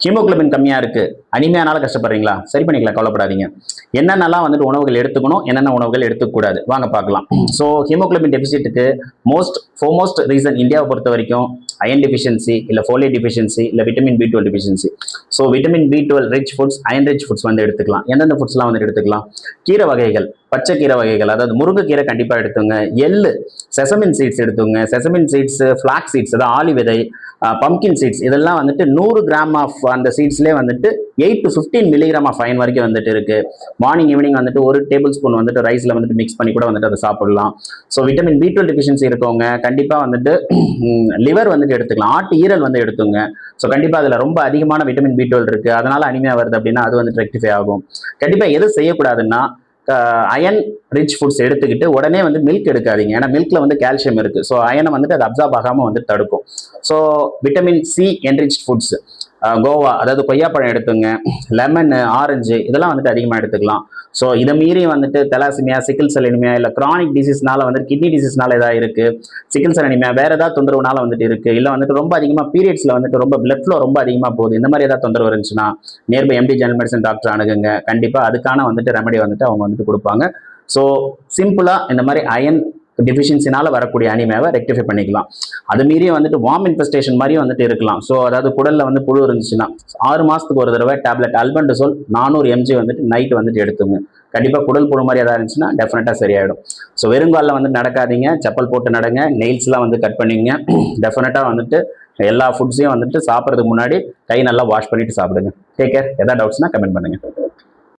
Haemoglobin கம்மியாக இருக்குது, அனிமியானால கஷ்டப்படுறீங்களா, சரி பண்ணிக்கலாம், கவலைப்படாதீங்க. என்னென்னலாம் வந்துட்டு உணவுகள் எடுத்துக்கணும், என்னென்ன உணவுகள் எடுத்துக்கூடாது வாங்க பார்க்கலாம். ஸோ ஹீமோகுளோபின் டெபிசிட்டுக்கு ஃபோர்மோஸ்ட் ரீசன் இந்தியாவை பொறுத்த வரைக்கும் அயன் டெஃபிஷியன்சி, இல்லை ஃபோலேட் டெஃபிஷியன்சி, இல்லை vitamin B12 deficiency. So vitamin B12 rich foods, iron rich foods வந்து எடுத்துக்கலாம். எந்தெந்த ஃபுட்ஸ்லாம் வந்து எடுத்துக்கலாம்? கீரை வகைகள், பச்சை கீரை வகைகள், அதாவது முருங்கைக்கீரை கண்டிப்பாக எடுத்துங்க. எள்ளு, செசமின் சீட்ஸ் எடுத்துங்க. செசமின் சீட்ஸ், ஃபிளாக் சீட்ஸ், அதாவது ஆலி விதை, பம்கின் சீட்ஸ், இதெல்லாம் வந்துட்டு 100 கிராம் ஆஃப் அந்த சீட்ஸ்லேயே வந்துட்டு 8 to 15 மில்லிகிராம் ஆஃப் அயன் வரைக்கும் வந்துட்டு இருக்கு. மார்னிங் ஈவினிங் வந்துட்டு 1 டேபிள் ஸ்பூன் வந்துட்டு ரைஸ்ல வந்துட்டு மிக்ஸ் பண்ணி கூட வந்துட்டு அதை சாப்பிடலாம். ஸோ விட்டமின் B12 டெஃபிஷியன்சி இருக்கவங்க கண்டிப்பாக வந்துட்டு லிவர் வந்துட்டு எடுத்துக்கலாம். ஆட்டு ஈரல் வந்து எடுத்துங்க. ஸோ கண்டிப்பாக அதில் ரொம்ப அதிகமான விட்டமின் B12 இருக்கு, அதனால அனிமியா வருது அப்படின்னா அது வந்துட்டு ரெக்டிஃபை ஆகும். கண்டிப்பாக எது செய்யக்கூடாதுன்னா அயன் ரிச் ஃபுட்ஸ் எடுத்துக்கிட்டு உடனே வந்து மில்க் எடுக்காதீங்க. ஏன்னா மில்க்ல வந்து கால்சியம் இருக்கு. ஸோ அயனை வந்துட்டு அது அப்சார்ப் ஆகாம வந்து தடுக்கும். So vitamin C enrich foods, Goa அதாவது கொய்யாப்பழம் எடுத்துங்க, லெமன், ஆரஞ்சு இதெல்லாம் வந்துட்டு அதிகமாக எடுத்துக்கலாம். ஸோ இதை மீறி வந்துட்டு தெலாசிமியா, சிக்கிள் செல் அனிமியா, இல்லை கிரானிக் டிசீஸ்னால வந்துட்டு கிட்னி டிசீஸ்னால ஏதாவது இருக்கு, சிக்கிள் செல் அனிமியா வேற ஏதாவது தொந்தரவுனால வந்துட்டு இருக்கு, இல்லை வந்துட்டு ரொம்ப அதிகமாக பீரியட்ஸ்ல வந்துட்டு ரொம்ப பிளட் ஃப்ளோ ரொம்ப அதிகமாக போகுது, இந்த மாதிரி ஏதாவது தொந்தரவு இருந்துச்சுன்னா nearby MD general medicine doctor அணுகுங்க. கண்டிப்பாக அதுக்கான வந்துட்டு ரெமெடி வந்துட்டு அவங்க வந்துட்டு கொடுப்பாங்க. ஸோ சிம்பிளா இந்த மாதிரி அயன் டெஃபிஷியன்சினால வரக்கூடிய அனிமியாவை ரெக்டிஃபை பண்ணிக்கலாம். அது மீறியும் வந்துட்டு வார்ம் இன்ஃபெஸ்டேஷன் மாதிரியும் வந்துட்டு இருக்கலாம். ஸோ அதாவது குடல்ல வந்து புழு இருந்துச்சுன்னா 6 மாசத்துக்கு ஒரு தடவை டேப்லெட் அல்பெண்டசோல் 400 mg வந்துட்டு நைட் வந்துட்டு எடுத்துங்க. கண்டிப்பாக குடல் புழு மாதிரி ஏதாவது இருந்துச்சுன்னா டெஃபினட்டாக சரியாயிடும். ஸோ வெறுங்காலில் வந்து நடக்காதீங்க, செப்பல் போட்டு நடங்க, நெயில்ஸ்லாம் வந்து கட் பண்ணிங்க. டெஃபினட்டாக வந்துட்டு எல்லா ஃபுட்ஸையும் வந்துட்டு சாப்பிட்றதுக்கு முன்னாடி கை நல்லா வாஷ் பண்ணிட்டு சாப்பிடுங்க. Take care. எதாவது டவுட்ஸ்னா கமெண்ட் பண்ணுங்க.